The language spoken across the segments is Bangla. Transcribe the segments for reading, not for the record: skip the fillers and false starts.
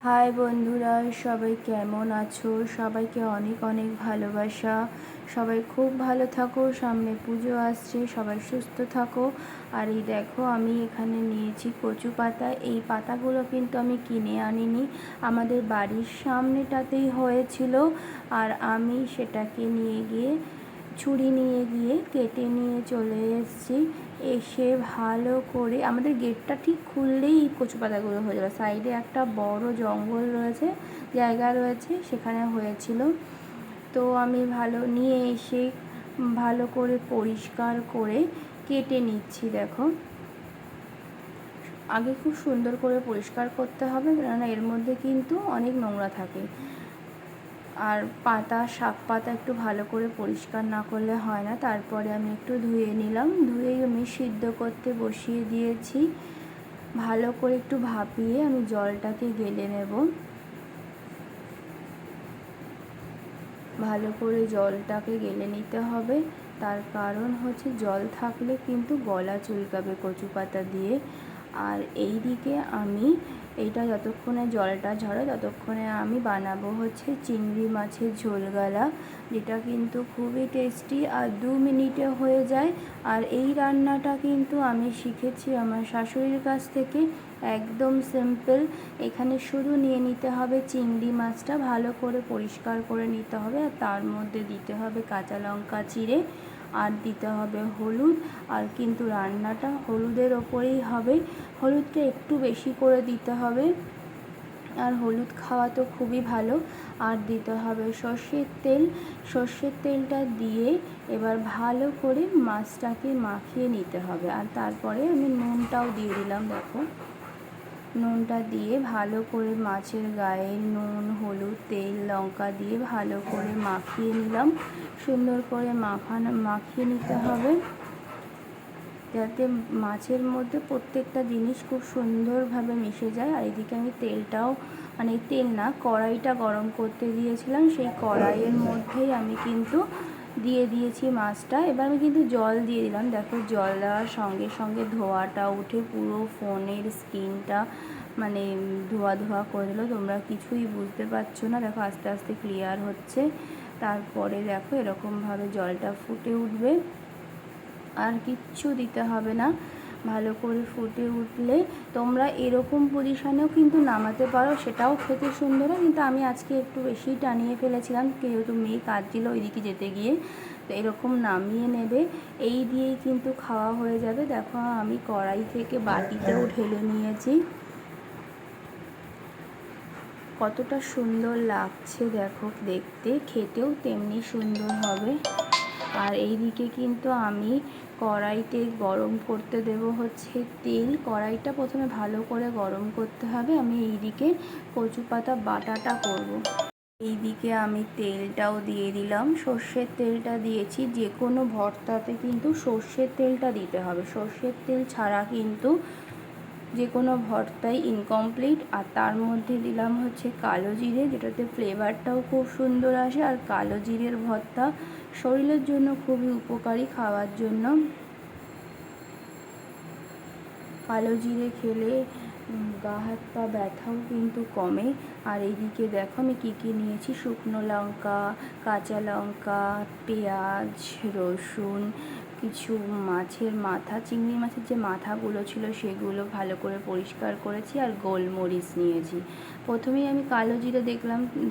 হাই বন্ধুরা, সবাই কেমন আছো? সবাইকে অনেক অনেক ভালোবাসা। সবাই খুব ভালো থাকো, সামনে পুজো আসছে, সবাই সুস্থ থাকো। আর এই দেখো, আমি এখানে নিয়েছি কচু পাতা। এই পাতাগুলো কিন্তু আমি কিনে আনিনি, আমাদের বাড়ির সামনেটাতেই হয়েছিল। আর আমি সেটাকে নিয়ে গিয়ে ছুরি নিয়ে গিয়ে কেটে নিয়ে চলে এসেছি। এসে ভালো করে আমাদের গেটটা ঠিক খুললেই এই কচু পাতাগুলো হয়ে যাবে। সাইডে একটা বড় জঙ্গল রয়েছে, জায়গা রয়েছে, সেখানে হয়েছিল। তো আমি ভালো নিয়ে এসে ভালো করে পরিষ্কার করে কেটে নিচ্ছি। দেখো, আগে খুব সুন্দর করে পরিষ্কার করতে হবে, কেননা এর মধ্যে কিন্তু অনেক নোংরা থাকে। আর শাক পাতা একটু ভালো করে পরিষ্কার না করলে হয় না। তারপরে আমি একটু ধুয়ে নিলাম, ধুয়ে আমি সিদ্ধ করতে বসিয়ে দিয়েছি। ভালো করে একটু ভাপিয়ে আমি জলটাকে গেলে নেব। ভালো করে জলটাকে গেলে নিতে হবে, তার কারণ হচ্ছে জল থাকলে কিন্তু গলা চুলকাবে কচু পাতা দিয়ে। আর এই দিকে আমি এইটা যতক্ষণে জলটা ঝরে ততক্ষণে আমি বানাবো হচ্ছে চিংড়ি মাছের ঝোল গালা, যেটা কিন্তু খুবই টেস্টি আর 2 মিনিটে হয়ে যায়। আর এই রান্নাটা কিন্তু আমি শিখেছি আমার শাশুড়ির কাছ থেকে, একদম সিম্পল। এখানে শুধু নিয়ে নিতে হবে চিংড়ি মাছটা, ভালো করে পরিষ্কার করে নিতে হবে, আর তার মধ্যে দিতে হবে কাঁচা লঙ্কা চিড়ে, আর দিতে হবে হলুদ। আর কিন্তু রান্নাটা হলুদের ওপরেই হবে, হলুদটা একটু বেশি করে দিতে হবে, আর হলুদ খাওয়া তো খুবই ভালো। আর দিতে হবে সর্ষের তেল। সর্ষের তেলটা দিয়ে এবার ভালো করে মাছটাকে মাখিয়ে নিতে হবে। আর তারপরে আমি নুনটাও দিয়ে দিলাম। দেখো, নুনটা দিয়ে ভালো করে মাছের গায়ে নুন, হলুদ, তেল, লঙ্কা দিয়ে ভালো করে মাখিয়ে নিলাম। সুন্দর করে মাখিয়ে নিতে হবে, যাতে মাছের মধ্যে প্রত্যেকটা জিনিস খুব সুন্দরভাবে মিশে যায়। আর এদিকে আমি তেলটাও, মানে তেল না, কড়াইটা গরম করতে দিয়েছিলাম, সেই কড়াইয়ের মধ্যেই আমি কিন্তু দিয়ে দিয়েছি মাছটা। এবার আমি কিন্তু জল দিয়ে দিলাম। দেখো, জল দেওয়ার সঙ্গে সঙ্গে ধোঁয়াটা উঠে পুরো ফোনের স্ক্রিনটা মানে ধোয়া ধোয়া করে দিল। তোমরা কিছুই বুঝতে পারছো না। দেখো, আস্তে আস্তে ক্লিয়ার হচ্ছে। তারপরে দেখো, এরকমভাবে জলটা ফুটে উঠবে, আর কিচ্ছু দিতে হবে না। ভালো করে ফুটে উঠলে তোমরা এরকম পজিশানেও কিন্তু নামাতে পারো, সেটাও খেতে সুন্দর হয়। কিন্তু আমি আজকে একটু বেশি টানিয়ে ফেলেছিলাম, যেহেতু মেয়ে কাঁদছিল ওইদিকে যেতে গিয়ে। তো এরকম নামিয়ে নেবে, এই দিয়েই কিন্তু খাওয়া হয়ে যাবে। দেখো, আমি কড়াই থেকে বাটিতেও ঢেলে নিয়েছি। কতটা সুন্দর লাগছে দেখো দেখতে, খেতেও তেমনি সুন্দর হবে। আর এই দিকে কিন্তু আমি কড়াইতে গরম করতে দেব হচ্ছে তেল। কড়াইটা প্রথমে ভালো করে গরম করতে হবে। আমি এই দিকে কচু পাতা বাটাটা করব। এই দিকে আমি তেলটাও দিয়ে দিলাম, সর্ষের তেলটা দিয়েছি। যে কোনো ভর্তাতে কিন্তু সর্ষের তেলটা দিতে হবে, সর্ষের তেল ছাড়া কিন্তু যে কোনো ভর্তাই ইনকমপ্লিট। আর তার মধ্যে দিলাম হচ্ছে কালো জিরে, যেটাতে ফ্লেভারটাও খুব সুন্দর আসে। আর কালো জিরের ভর্তা শরীরের জন্য খুবই উপকারী, খাওয়ার জন্য। কালো জিরে খেলে গা হাত পা ব্যথাও কিন্তু কমে। আর এইদিকে দেখো আমি কী কী নিয়েছি: শুকনো লঙ্কা, কাঁচা লঙ্কা, পেঁয়াজ, রসুন, কিছু মাছের মাথা, চিংড়ি মাছের যে মাথাগুলো ছিল সেগুলো ভালো করে পরিষ্কার করেছি, আর গোলমরিচ নিয়েছি। প্রথমেই আমি কালো জিরে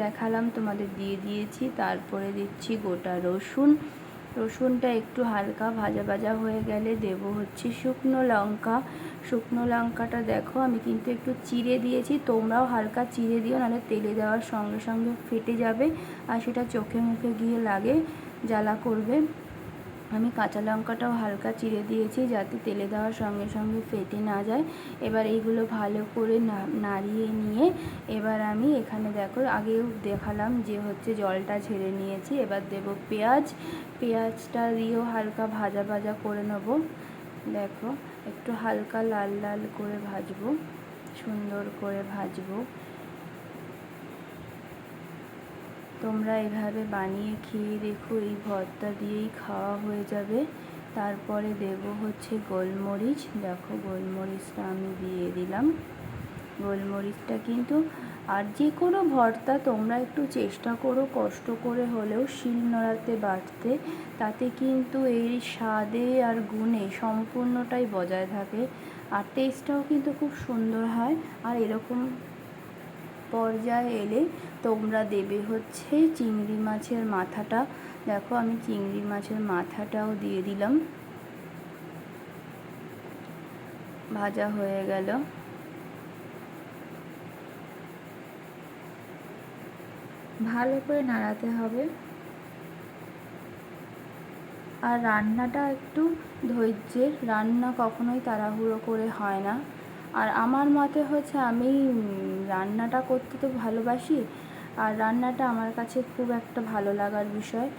দেখালাম তোমাদের, দিয়ে দিয়েছি। তারপরে দিচ্ছি গোটা রসুন। রসুনটা একটু হালকা ভাজা ভাজা হয়ে গেলে দেব হচ্ছে শুকনো লঙ্কা। শুকনো লঙ্কাটা দেখো আমি কিন্তু একটু চিড়ে দিয়েছি, তোমরাও হালকা চিড়ে দিও, নাহলে তেলে দেওয়ার সঙ্গে সঙ্গে ফেটে যাবে, আর সেটা চোখে মুখে গিয়ে লাগে, জ্বালা করবে। আমি কাঁচা লঙ্কাটাও হালকা চিড়ে দিয়েছি, যাতে তেলে দেওয়ার সঙ্গে সঙ্গে ফেটে না যায়। এবার এইগুলো ভালো করে নাড়িয়ে নিয়ে এবার আমি এখানে দেখো, আগেও দেখালাম যে হচ্ছে জলটা ঝেড়ে নিয়েছি। এবার দেব পেঁয়াজ। পেঁয়াজটা দিয়েও হালকা ভাজা ভাজা করে নেব। দেখো, একটু হালকা লাল লাল করে ভাজবো, সুন্দর করে ভাজবো। তোমরা এভাবে বানিয়ে খেয়ে দেখো, এই ভর্তা দিয়েই খাওয়া হয়ে যাবে। তারপরে দেব হচ্ছে গোলমরিচ। দেখো, গোলমরিচটা আমি দিয়ে দিলাম। গোলমরিচটা কিন্তু আর যে কোনো ভর্তা তোমরা একটু চেষ্টা করো কষ্ট করে হলেও শিলনোড়াতে বাটতে, তাতে কিন্তু এর স্বাদে আর গুণে সম্পূর্ণটাই বজায় থাকে, আর টেস্টটাও কিন্তু খুব সুন্দর হয়। আর এরকম পর্যায়ে এলে তোমরা দেবে হচ্ছে চিংড়ি মাছের মাথাটা। দেখো আমি চিংড়ি মাছের মাথাটাও দিয়ে দিলাম, ভাজা হয়ে গেল। ভালো করে নাড়াতে হবে। আর রান্নাটা একটু ধৈর্যের, রান্না কখনোই তাড়াহুড়ো করে হয় না। আর আমার মতে হচ্ছে আমি রান্নাটা করতে তো ভালোবাসি, আর রান্নাটা আমার কাছে খুব একটা ভালো লাগার বিষয়।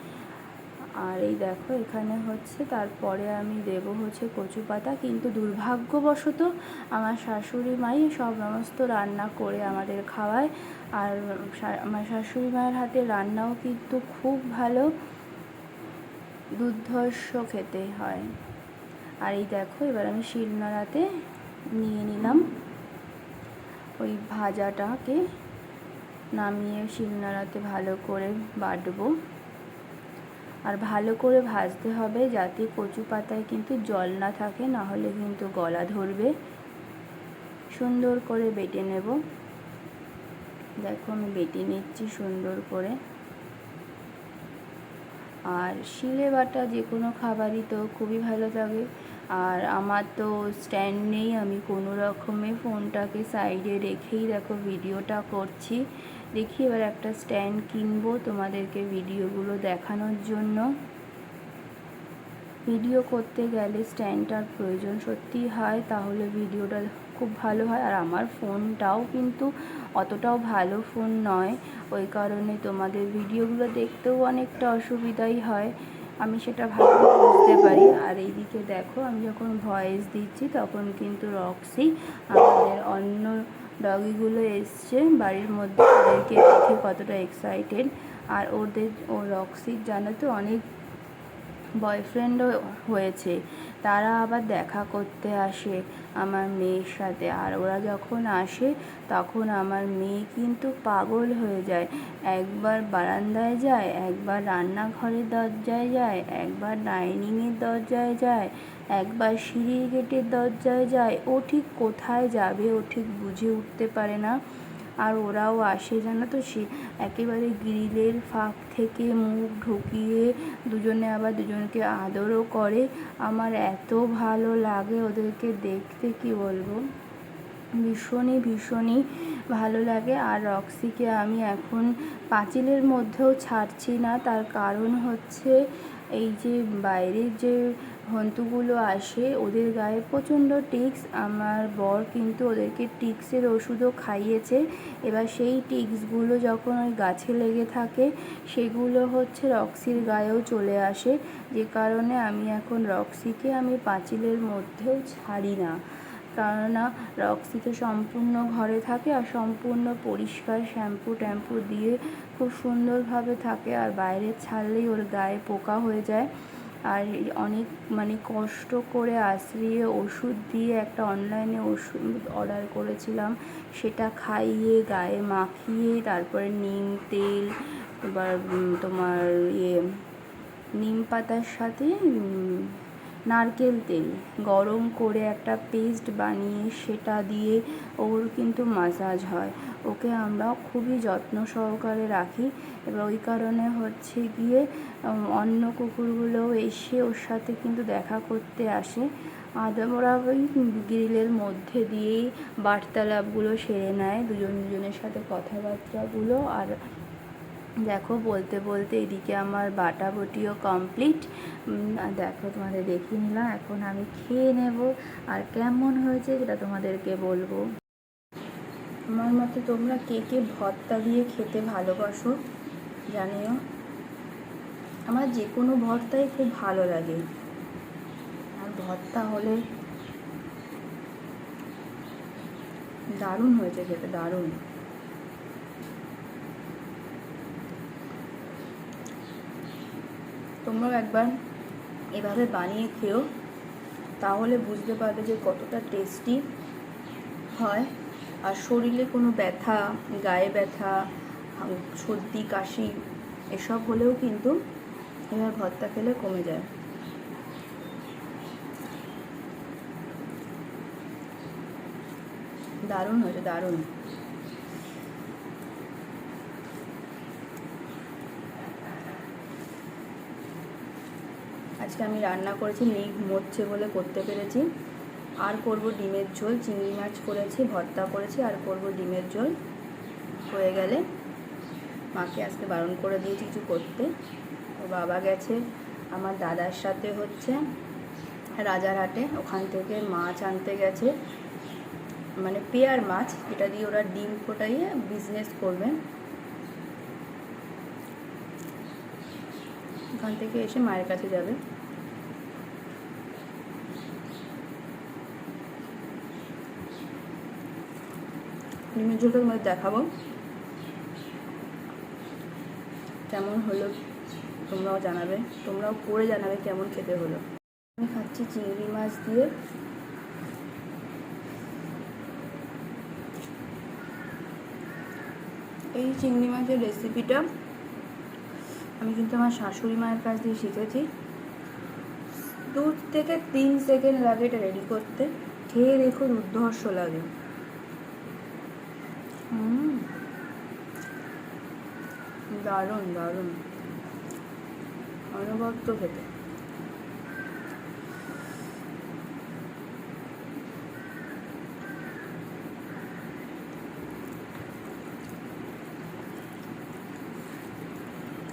আর এই দেখো এখানে হচ্ছে তারপরে আমি দেব হচ্ছে কচু পাতা, কিন্তু দুর্ভাগ্যবশত আমার শাশুড়ি মাই সমস্ত রান্না করে আমাদের খাওয়ায়। আর আমার শাশুড়ি মায়ের হাতে রান্নাও কিন্তু খুব ভালো, দুর্ধর্ষ খেতে হয়। আর এই দেখো এবার আমি শিলনোড়াতে নিয়ে নিলাম ওই ভাজাটাকে, নামিয়ে শিলনোড়াতে ভালো করে বাটবো। আর ভালো করে ভাজতে হবে যাতে কচু পাতায় কিন্তু জল না থাকে, না হলে কিন্তু গলা ধরবে। সুন্দর করে বেটে নেব। দেখো আমি বেটে নিচ্ছি সুন্দর করে। আর শিলে বাটা যে কোনো খাবারই তো খুবই ভালো লাগে। আর আমার তো স্ট্যান্ড নেই, আমি কোনো রকমে ফোনটাকে সাইডে রেখেই দেখো ভিডিওটা করছি। দেখি এবার একটা স্ট্যান্ড কিনবো তোমাদেরকে ভিডিওগুলো দেখানোর জন্য। ভিডিও করতে গেলে স্ট্যান্ডটার প্রয়োজন সত্যিই হয়, তাহলে ভিডিওটা খুব ভালো হয়। আর আমার ফোনটাও কিন্তু অতটাও ভালো ফোন নয়, ওই কারণে তোমাদের ভিডিওগুলো দেখতেও অনেকটা অসুবিধাই হয়, আমি সেটা ভালো বুঝতে পারি। আর এইদিকে দেখো আমি যখন ভয়েস দিচ্ছি তখন কিন্তু রক্সি আমাদের অন্য ডগিগুলো এসছে বাড়ির মধ্যে, ওদেরকে দেখে কতটা এক্সাইটেড। আর ও রক্সির জানো তো অনেক বয়ফ্রেন্ডও হয়েছে, তারা আবার দেখা করতে আসে আমার মেয়ের সাথে। আর ওরা যখন আসে তখন আমার মেয়ে কিন্তু পাগল হয়ে যায়, একবার বারান্দায় যায়, একবার রান্নাঘরের দরজায় যায়, একবার ডাইনিংয়ের দরজায় যায়, একবার সিঁড়ির গেটের দরজায় যায়। ও ঠিক কোথায় যাবে ও ঠিক বুঝে উঠতে পারে না। আর ওরাও আসে জানো তো, সে একেবারে গ্রিলের ফাঁক থেকে মুখ ঢুকিয়ে দুজনে আবার দুজনকে আদরও করে। আমার এত ভালো লাগে ওদেরকে দেখতে, কি বলবো, ভীষণই ভালো লাগে। আর রক্সিকে আমি এখন পাঁচিলের মধ্যেও ছাড়ছি না, তার কারণ হচ্ছে এই যে বাইরের যে জন্তুগুলো আসে ওদের গায়ে প্রচণ্ড টিক্স। আমার বর কিন্তু ওদেরকে টিক্সের ওষুধও খাইয়েছে। এবার সেই টিক্সগুলো যখন ওই গাছে লেগে থাকে সেগুলো হচ্ছে রক্সির গায়েও চলে আসে, যে কারণে আমি এখন রক্সিকে আমি পাঁচিলের মধ্যেও ছাড়ি না। কেননা রক্সি তো সম্পূর্ণ ঘরে থাকে আর সম্পূর্ণ পরিষ্কার শ্যাম্পু ট্যাম্পু দিয়ে খুব সুন্দরভাবে থাকে, আর বাইরে ছাড়লেই ওর গায়ে পোকা হয়ে যায়। আর অনেক কষ্ট করে আশ্রিয়ে ওষুধ দিয়ে একটা অনলাইনে ওষুধ অর্ডার করেছিলাম, সেটা খাইয়ে গায়ে মাখিয়ে তারপরে নিম তেল, এবার তোমার নিম পাতার সাথে নারকেল তেল গরম করে একটা পেস্ট বানিয়ে সেটা দিয়ে ওর কিন্তু মাসাজ হয়। ওকে আমরা খুবই যত্ন সহকারে রাখি। এবার ওই কারণে হচ্ছে গিয়ে অন্য কুকুরগুলোও এসে ওর সাথে কিন্তু দেখা করতে আসে। ওরা ওই গ্রিলের মধ্যে দিয়েই বার্তালাপগুলো সেরে নেয়, দুজনের সাথে কথাবার্তাগুলো। আর দেখো বলতে বলতে এদিকে আমার বাটাবটিও কমপ্লিট। দেখো তোমাদের দেখিয়ে নিলাম, এখন আমি খেয়ে নেব। আর কেমন হয়েছে সেটা তোমাদেরকে বলবো। আমার মতে তোমরা কে কে ভর্তা দিয়ে খেতে ভালোবাসো জানিও। আমার যে কোনো ভর্তাই খুব ভালো লাগে, আর ভর্তা হলে দারুণ হয়েছে খেতে, দারুণ। তোমরাও একবার এভাবে বানিয়ে খেও, তাহলে বুঝতে পারবে যে কতটা টেস্টি হয়। আর শরীরে কোনো ব্যথা, গায়ে ব্যথা, সর্দি কাশি এসব হলেও কিন্তু এবার ভর্তা খেলে কমে যায়। দারুণ হয়েছে, দারুণ। আজকে আমি রান্না করেছি, মেঘ মরছে বলে করতে পেরেছি। আর করব ডিমের ঝোল, চিংড়ি মাছ করেছি, ভর্তা করেছি, আর করব ডিমের ঝোল। হয়ে গেলে মাকে আজকে বারণ করে দিয়েছি কিছু করতে। ও বাবা গেছে আমার দাদার সাথে হচ্ছে রাজারহাটে, ওখান থেকে মাছ আনতে গেছে, মানে পেয়ার মাছ, এটা দিয়ে ওরা ডিম ফোটাইয়ে বিজনেস করবে। ওখান থেকে এসে মায়ের কাছে যাবে। ডিমের ঝোলটা তোমাদের দেখাবো কেমন হলো, তোমরাও জানাবে, তোমরাও করে জানাবে কেমন খেতে হলো। আমি খাচ্ছি চিংড়ি মাছ দিয়ে। এই চিংড়ি মাছের রেসিপিটা আমি কিন্তু আমার শাশুড়ি মায়ের কাছ দিয়ে শিখেছি। 2 থেকে 3 সেকেন্ড লাগে এটা রেডি করতে, খেয়ে দেখো দুর্ধর্ষ লাগে। দারুণ দারুণ, অনবদ্য খেতে।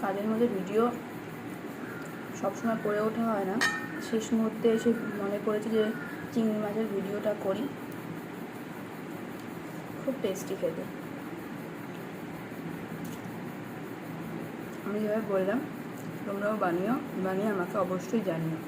কাজের মধ্যে ভিডিও সবসময় করে ওঠা হয় না, শেষ মুহূর্তে এসে মনে করেছি যে চিংড়ি মাছের ভিডিওটা করি। খুব টেস্টি খেতে। আমি যেভাবে বললাম তোমরাও বানিয়ে আমাকে অবশ্যই জানিও।